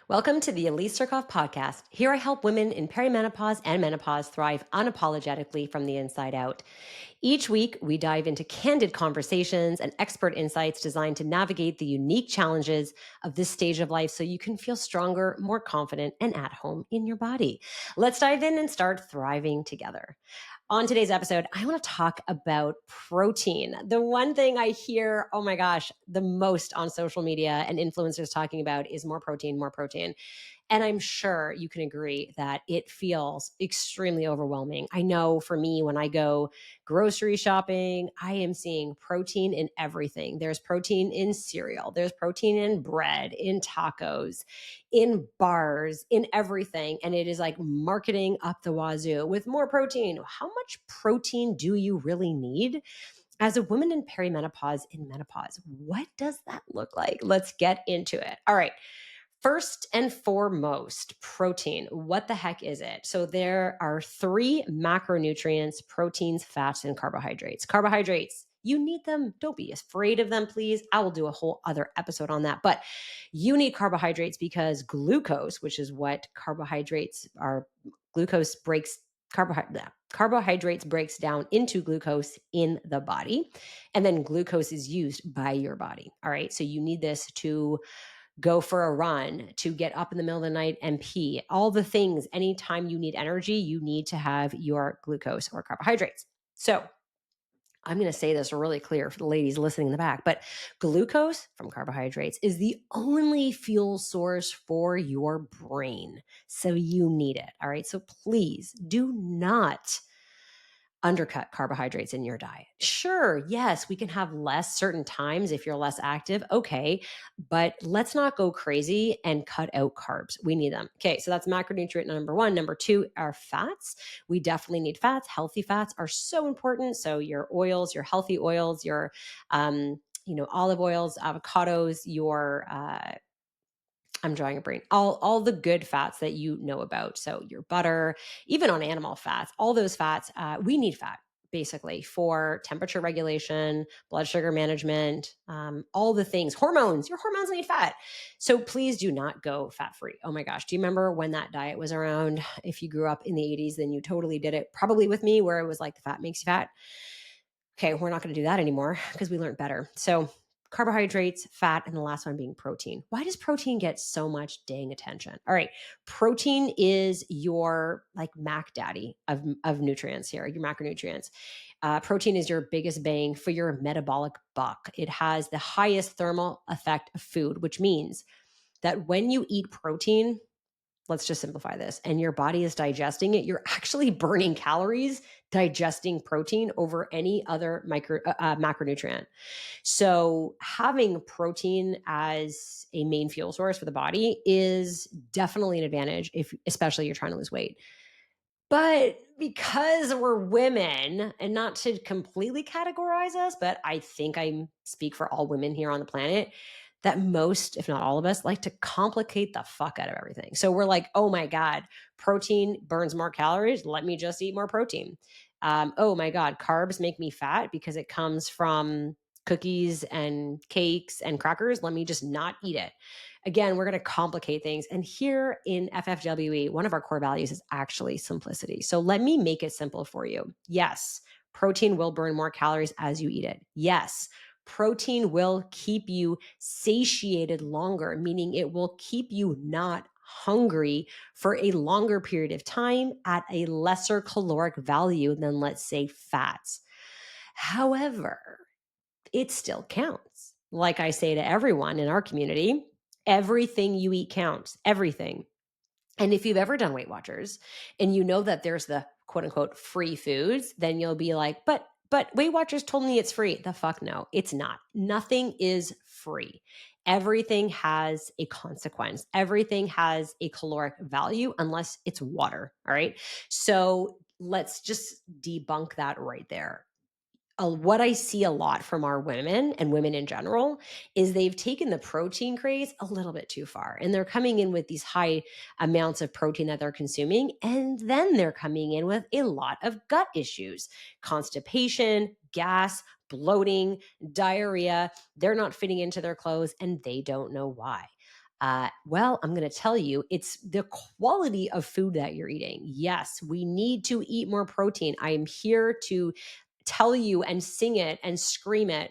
Welcome to the Elise Surkoff podcast. Here I help women in perimenopause and menopause thrive unapologetically from the inside out. Each week, we dive into candid conversations and expert insights designed to navigate the unique challenges of this stage of life so you can feel stronger, more confident, and at home in your body. Let's dive in and start thriving together. On today's episode, I want to talk about protein. The one thing I hear, oh my gosh, the most on social media and influencers talking about is more protein, more protein. And I'm sure you can agree that it feels extremely overwhelming. I know for me, when I go grocery shopping, I am seeing protein in everything. There's protein in cereal, there's protein in bread, in tacos, in bars, in everything. And it is like marketing up the wazoo with more protein. How much protein do you really need? As a woman in perimenopause, in menopause, what does that look like? Let's get into it. All right. First and foremost, protein. What the heck is it? So there are three macronutrients: proteins, fats, and carbohydrates. Carbohydrates, you need them. Don't be afraid of them, please. I will do a whole other episode on that. But you need carbohydrates because glucose, which is what carbohydrates are, glucose breaks carbohydrates breaks down into glucose in the body, and then glucose is used by your body. All right. So you need this to go for a run, to get up in the middle of the night and pee, all the things. Anytime you need energy, you need to have your glucose or carbohydrates. So I'm going to say this really clear for the ladies listening in the back, but glucose from carbohydrates is the only fuel source for your brain. So you need it. All right. So please do not undercut carbohydrates in your diet. Sure, yes, we can have less certain times if you're less active. Okay, but let's not go crazy and cut out carbs. We need them. Okay, so that's macronutrient number one. Number two are fats. We definitely need fats. Healthy fats are so important. So your oils, your healthy oils, your olive oils, avocados, your I'm drawing a brain. All the good fats that you know about. So your butter, even on animal fats, all those fats, we need fat basically for temperature regulation, blood sugar management, all the things. Hormones, your hormones need fat. So please do not go fat free. Oh my gosh. Do you remember when that diet was around? If you grew up in the 80s, then you totally did it. Probably with me, where it was like the fat makes you fat. Okay, we're not going to do that anymore because we learned better. So carbohydrates, fat, and the last one being protein. Why does protein get so much dang attention? All right, protein is your like Mac daddy of nutrients here, your macronutrients. Protein is your biggest bang for your metabolic buck. It has the highest thermal effect of food, which means that when you eat protein, let's just simplify this, and your body is digesting it, you're actually burning calories digesting protein over any other macronutrient. So having protein as a main fuel source for the body is definitely an advantage, if especially you're trying to lose weight. But because we're women, and not to completely categorize us, but I think I speak for all women here on the planet, that most, if not all of us, like to complicate the fuck out of everything. So we're like, oh my God, protein burns more calories. Let me just eat more protein. Oh my God, carbs make me fat because it comes from cookies and cakes and crackers. Let me just not eat it. Again, we're going to complicate things. And here in FFWE, one of our core values is actually simplicity. So let me make it simple for you. Yes, protein will burn more calories as you eat it. Yes, protein will keep you satiated longer, meaning it will keep you not hungry for a longer period of time at a lesser caloric value than, let's say, fats. However, it still counts. Like I say to everyone in our community, everything you eat counts, everything. And if you've ever done Weight Watchers and you know that there's the quote unquote free foods, then you'll be like, but Weight Watchers told me it's free. The fuck no, it's not. Nothing is free. Everything has a consequence. Everything has a caloric value unless it's water. All right. So let's just debunk that right there. What I see a lot from our women and women in general is they've taken the protein craze a little bit too far, and they're coming in with these high amounts of protein that they're consuming. And then they're coming in with a lot of gut issues, constipation, gas, bloating, diarrhea. They're not fitting into their clothes and they don't know why. Well, I'm going to tell you, it's the quality of food that you're eating. Yes, we need to eat more protein. I am here to tell you and sing it and scream it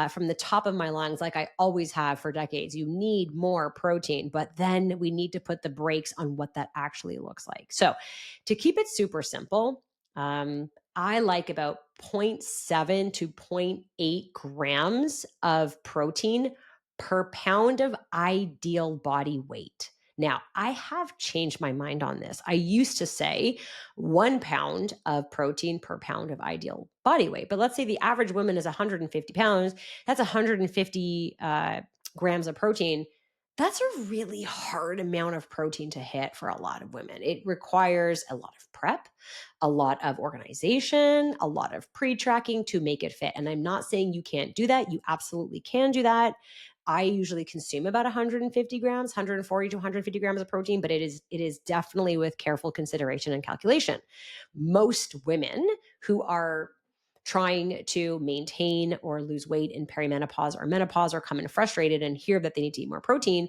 from the top of my lungs, like I always have for decades. You need more protein, but then we need to put the brakes on what that actually looks like. So, to keep it super simple, I like about zero point 0.7 to zero point 0.8 grams of protein per pound of ideal body weight. Now, I have changed my mind on this. I used to say 1 pound of protein per pound of ideal body weight. But let's say the average woman is 150 pounds, that's 150 grams of protein. That's a really hard amount of protein to hit for a lot of women. It requires a lot of prep, a lot of organization, a lot of pre tracking to make it fit. And I'm not saying you can't do that. You absolutely can do that. I usually consume about 150 grams, 140 to 150 grams of protein, but it is definitely with careful consideration and calculation. Most women who are trying to maintain or lose weight in perimenopause or menopause or come in frustrated and hear that they need to eat more protein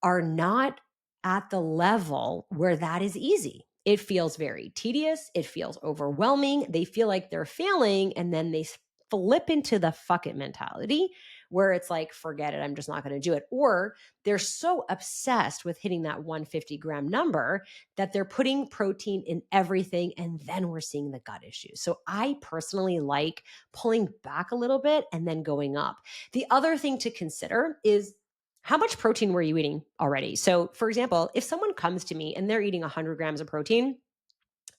are not at the level where that is easy. It feels very tedious. It feels overwhelming. They feel like they're failing. And then they flip into the fuck it mentality where it's like, forget it. I'm just not going to do it. Or they're so obsessed with hitting that 150-gram number that they're putting protein in everything. And then we're seeing the gut issues. So I personally like pulling back a little bit and then going up. The other thing to consider is how much protein were you eating already? So, for example, if someone comes to me and they're eating 100 grams of protein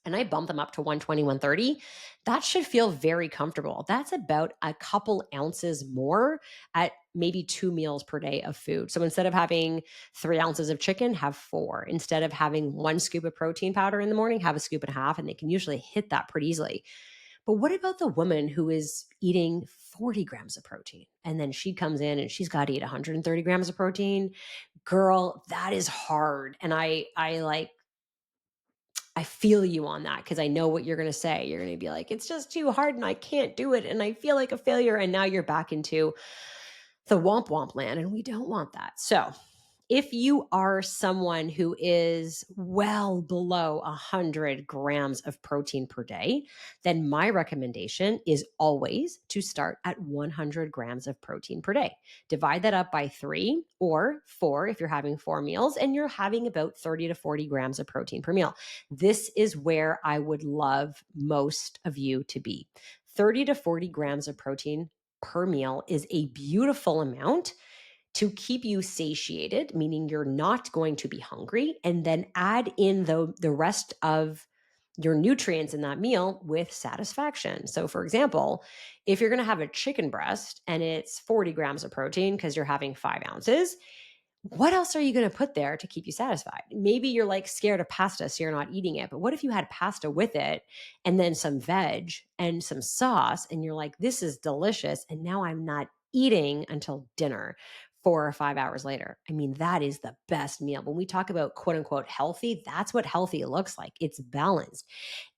and I bump them up to 120, 130, that should feel very comfortable. That's about a couple ounces more at maybe 2 meals per day of food. So instead of having 3 ounces of chicken, have four. Instead of having 1 scoop of protein powder in the morning, have a scoop and a half, and they can usually hit that pretty easily. But what about the woman who is eating 40 grams of protein and then she comes in and she's got to eat 130 grams of protein? Girl, that is hard. And I feel you on that because I know what you're going to say. You're going to be like, it's just too hard and I can't do it and I feel like a failure. And now you're back into the womp womp land and we don't want that. So, if you are someone who is well below 100 grams of protein per day, then my recommendation is always to start at 100 grams of protein per day. Divide that up by 3 or 4 if you're having 4 meals and you're having about 30 to 40 grams of protein per meal. This is where I would love most of you to be. 30 to 40 grams of protein per meal is a beautiful amount to keep you satiated, meaning you're not going to be hungry, and then add in the rest of your nutrients in that meal with satisfaction. So, for example, if you're going to have a chicken breast and it's 40 grams of protein because you're having 5 ounces, what else are you going to put there to keep you satisfied? Maybe you're like scared of pasta, so you're not eating it. But what if you had pasta with it and then some veg and some sauce, and you're like, this is delicious. And now I'm not eating until dinner 4 or 5 hours later. I mean, that is the best meal. When we talk about quote unquote healthy, that's what healthy looks like. It's balanced.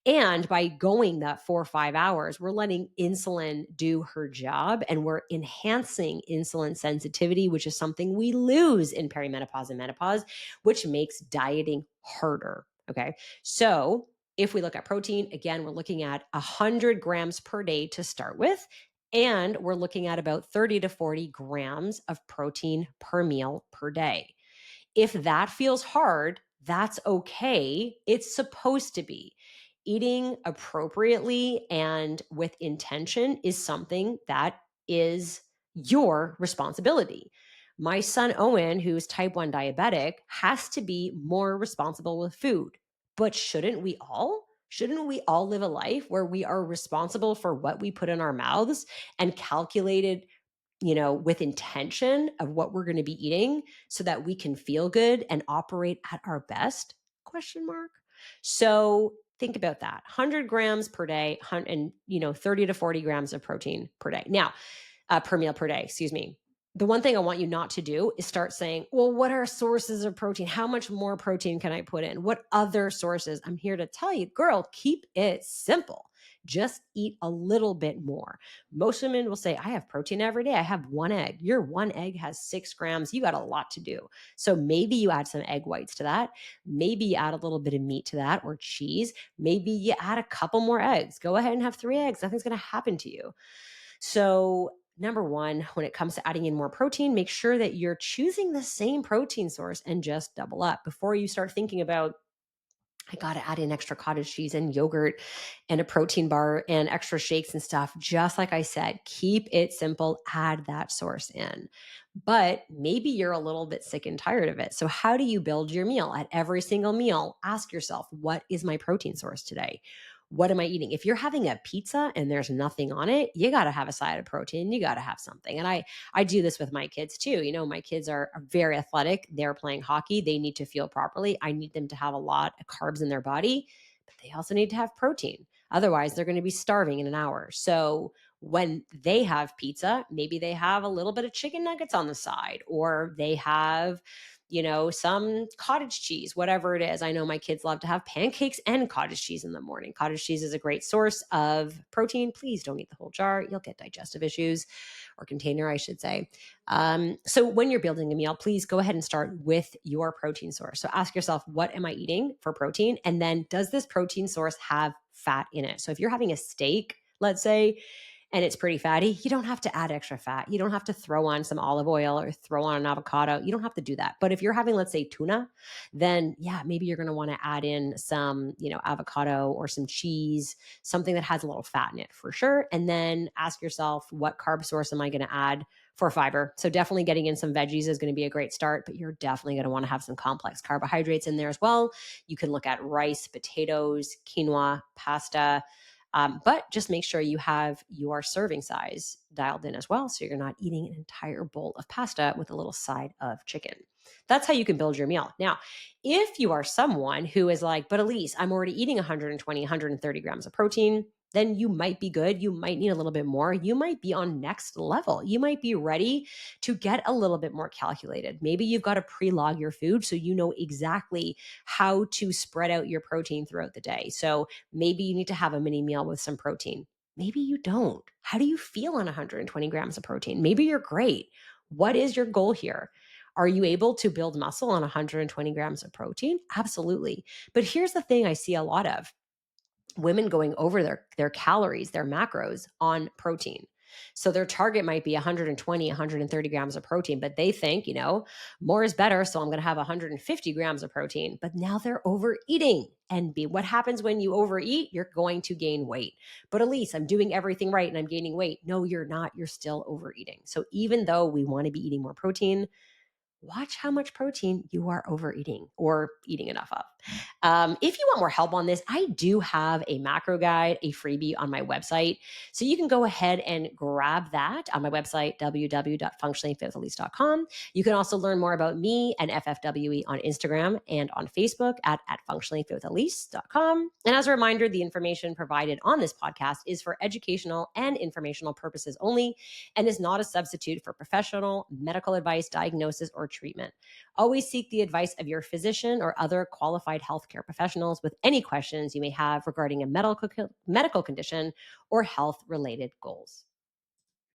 And by going that 4 or 5 hours, we're letting insulin do her job and we're enhancing insulin sensitivity, which is something we lose in perimenopause and menopause, which makes dieting harder. Okay. So if we look at protein, again, we're looking at 100 grams per day to start with. And we're looking at about 30 to 40 grams of protein per meal per day. If that feels hard, that's okay. It's supposed to be. Eating appropriately and with intention is something that is your responsibility. My son Owen, who's type 1 diabetic, has to be more responsible with food. But shouldn't we all? Shouldn't we all live a life where we are responsible for what we put in our mouths and calculated, with intention of what we're going to be eating so that we can feel good and operate at our best? Question mark. So think about that. 100 grams per day and 30 to 40 grams of protein per day. Now, per meal per day, excuse me. The one thing I want you not to do is start saying, well, what are sources of protein? How much more protein can I put in? What other sources? I'm here to tell you, girl, keep it simple. Just eat a little bit more. Most women will say, I have protein every day. I have one egg. Your one egg has 6 grams. You got a lot to do. So maybe you add some egg whites to that. Maybe you add a little bit of meat to that or cheese. Maybe you add a couple more eggs. Go ahead and have 3 eggs. Nothing's going to happen to you. So, number one, when it comes to adding in more protein, make sure that you're choosing the same protein source and just double up before you start thinking about, I got to add in extra cottage cheese and yogurt and a protein bar and extra shakes and stuff. Just like I said, keep it simple, add that source in. But maybe you're a little bit sick and tired of it. So, how do you build your meal? At every single meal, ask yourself, what is my protein source today? What am I eating? If you're having a pizza and there's nothing on it, you got to have a side of protein. You got to have something. And I do this with my kids too. My kids are very athletic. They're playing hockey. They need to feel properly. I need them to have a lot of carbs in their body, but they also need to have protein. Otherwise, they're going to be starving in an hour. So when they have pizza, maybe they have a little bit of chicken nuggets on the side, or they have some cottage cheese, whatever it is. I know my kids love to have pancakes and cottage cheese in the morning. Cottage cheese is a great source of protein. Please don't eat the whole jar. You'll get digestive issues, or container, I should say. So when you're building a meal, please go ahead and start with your protein source. So ask yourself, what am I eating for protein? And then does this protein source have fat in it? So if you're having a steak, let's say, and it's pretty fatty, you don't have to add extra fat. You don't have to throw on some olive oil or throw on an avocado. You don't have to do that. But if you're having, let's say, tuna, then yeah, maybe you're going to want to add in some, avocado or some cheese, something that has a little fat in it for sure. And then ask yourself, what carb source am I going to add for fiber? So definitely getting in some veggies is going to be a great start, but you're definitely going to want to have some complex carbohydrates in there as well. You can look at rice, potatoes, quinoa, pasta. But just make sure you have your serving size dialed in as well. So you're not eating an entire bowl of pasta with a little side of chicken. That's how you can build your meal. Now, if you are someone who is like, but Elise, I'm already eating 120, 130 grams of protein, then you might be good. You might need a little bit more. You might be on next level. You might be ready to get a little bit more calculated. Maybe you've got to pre-log your food so you know exactly how to spread out your protein throughout the day. So maybe you need to have a mini meal with some protein. Maybe you don't. How do you feel on 120 grams of protein? Maybe you're great. What is your goal here? Are you able to build muscle on 120 grams of protein? Absolutely. But here's the thing I see a lot of: women going over their calories, their macros on protein. So their target might be 120, 130 grams of protein, but they think, more is better. So I'm going to have 150 grams of protein, but now they're overeating. And what happens when you overeat? You're going to gain weight. But Elise, I'm doing everything right and I'm gaining weight. No, you're not. You're still overeating. So even though we want to be eating more protein, watch how much protein you are overeating or eating enough of. If you want more help on this, I do have a macro guide, a freebie on my website. So you can go ahead and grab that on my website, www.functioningfitwithelise.com. You can also learn more about me and FFWE on Instagram and on Facebook at functioningfitwithelise.com. And as a reminder, the information provided on this podcast is for educational and informational purposes only and is not a substitute for professional medical advice, diagnosis, or treatment. Always seek the advice of your physician or other qualified healthcare professionals with any questions you may have regarding a medical condition or health-related goals.